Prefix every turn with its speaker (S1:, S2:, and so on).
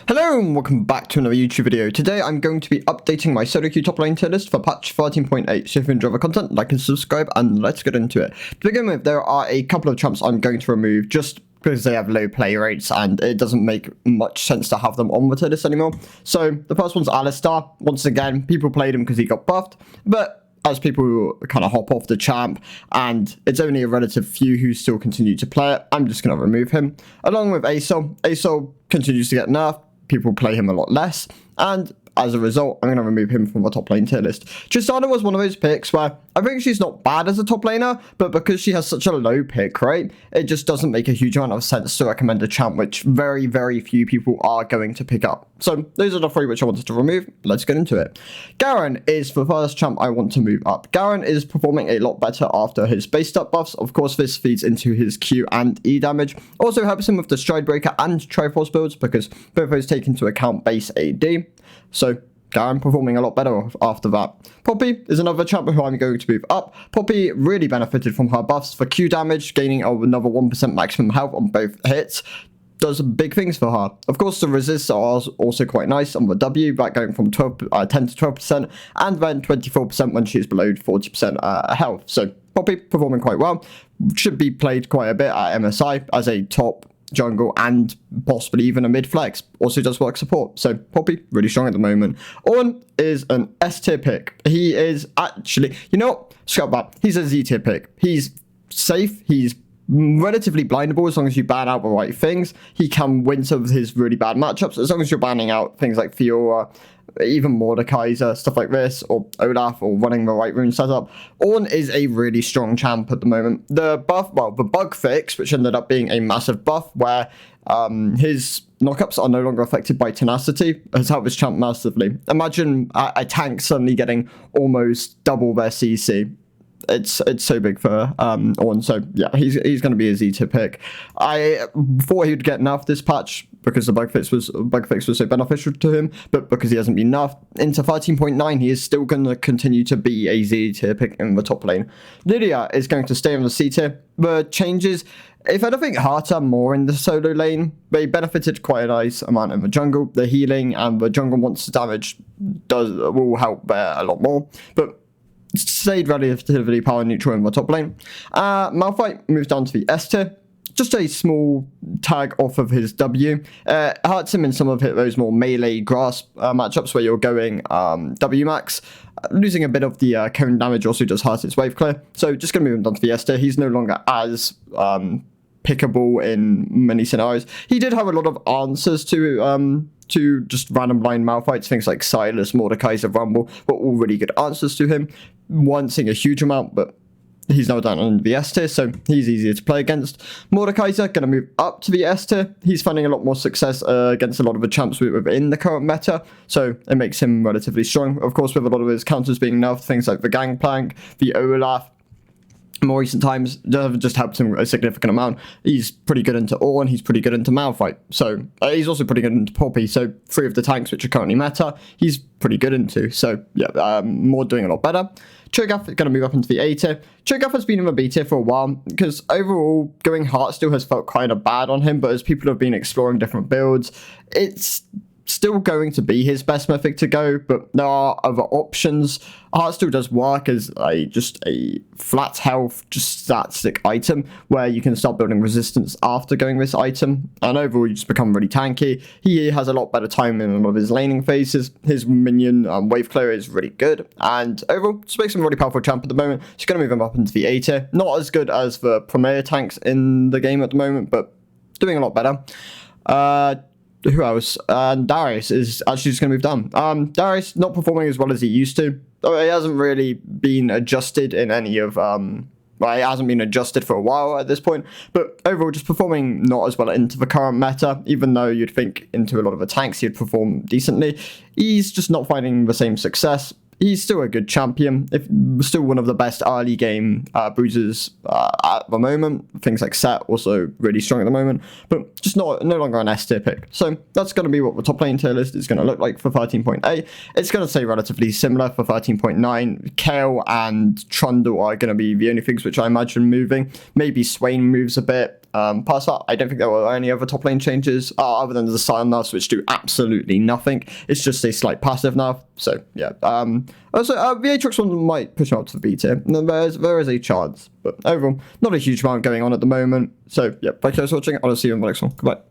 S1: Hello and welcome back to another YouTube video. Today I'm going to be updating my solo queue top lane tier list for patch 13.8. So if you enjoy the content, like and subscribe, and let's get into it. To begin with, there are a couple of champs I'm going to remove just because they have low play rates and it doesn't make much sense to have them on the tier list anymore. So the first one's Alistar. Once again, people played him because he got buffed, but as people kind of hop off the champ, and it's only a relative few who still continue to play it, I'm just going to remove him. Along with Asol. Asol continues to get nerfed. People play him a lot less, and as a result, I'm going to remove him from the top lane tier list. Tristana was one of those picks where I think she's not bad as a top laner, but because she has such a low pick rate, it just doesn't make a huge amount of sense to recommend a champ which very, very few people are going to pick up. So those are the three which I wanted to remove. Let's get into it. Garen is the first champ I want to move up. Garen is performing a lot better after his base stat buffs. Of course, this feeds into his Q and E damage. Also helps him with the Stride Breaker and Triforce builds because both those take into account base AD. So Garen performing a lot better after that. Poppy is another champ who I'm going to move up. Poppy really benefited from her buffs for Q damage, gaining another 1% maximum health on both hits. Does big things for her. Of course, the resists are also quite nice on the W, that going from 10 to 12%, and then 24% when she's below 40% health. So Poppy performing quite well. Should be played quite a bit at MSI as a top jungle and possibly even a mid flex. Also does work support. So Poppy really strong at the moment. Ornn is an S tier pick. He is actually, you know what? Scrap that. He's a Z tier pick. He's safe. He's relatively blindable as long as you ban out the right things. He can win some of his really bad matchups as long as you're banning out things like Fiora, even Mordekaiser, stuff like this, or Olaf, or running the right rune setup. Ornn is a really strong champ at the moment. The buff, well, the bug fix, which ended up being a massive buff, where his knockups are no longer affected by tenacity, has helped this champ massively. Imagine a tank suddenly getting almost double their CC. It's so big for Ornn, so yeah, he's going to be a Z tier pick. I thought he would get nerfed this patch because the bug fix was so beneficial to him, but because he hasn't been nerfed into 13.9, he is still going to continue to be a Z tier pick in the top lane. Lydia is going to stay on the C tier. The changes, if anything, hurt her more in the solo lane. They benefited quite a nice amount in the jungle. The healing and the jungle monster damage will help there a lot more, but stayed relatively power neutral in the top lane. Malphite moves down to the S tier. Just a small tag off of his W. Hurts him in some of those more melee grass matchups where you're going W max. Losing a bit of the cone damage also just hurts its wave clear. So just going to move him down to the S tier. He's no longer as pickable in many scenarios. He did have a lot of answers to just random blind Malphites, things like Silas, Mordekaiser, Rumble, were all really good answers to him. One seeing a huge amount, but he's now down on the S tier, so he's easier to play against. Mordekaiser going to move up to the S tier. He's finding a lot more success against a lot of the champs within the current meta, so it makes him relatively strong. Of course, with a lot of his counters being nerfed, things like the Gangplank, the Olaf, more recent times have just helped him a significant amount. He's pretty good into Ornn, he's pretty good into Malphite, so he's also pretty good into Poppy, so three of the tanks which are currently meta, he's pretty good into, so yeah, more doing a lot better. Cho'Gath is going to move up into the A tier. Cho'Gath has been in the B tier for a while, because overall, going Heart still has felt kind of bad on him, but as people have been exploring different builds, it's still going to be his best mythic to go, but there are other options. Heart still does work as just a flat health, just static item where you can start building resistance after going this item, and overall you just become really tanky. He has a lot better time in a lot of his laning phases. His minion wave clear is really good, and overall just makes him a really powerful champ at the moment. Just going to move him up into the A tier. Not as good as the premier tanks in the game at the moment, but doing a lot better. Who else? Darius is actually just going to move down. Darius not performing as well as he used to. He hasn't really been adjusted in any of... well, he hasn't been adjusted for a while at this point. But overall, just performing not as well into the current meta. Even though you'd think into a lot of the tanks he'd perform decently. He's just not finding the same success. He's still a good champion, still one of the best early game bruisers at the moment. Things like Set also really strong at the moment, but just no longer an S tier pick. So that's going to be what the top lane tier list is going to look like for 13.8. It's going to stay relatively similar for 13.9. Kayle and Trundle are going to be the only things which I imagine moving. Maybe Swain moves a bit. Past that, I don't think there were any other top lane changes other than the silent nerfs, which do absolutely nothing. It's just a slight passive nerf. So yeah. Also, the Aatrox one might push him up to the B tier. There is a chance, but overall, not a huge amount going on at the moment. So yeah, thank you guys for watching. I'll see you in the next one. Goodbye.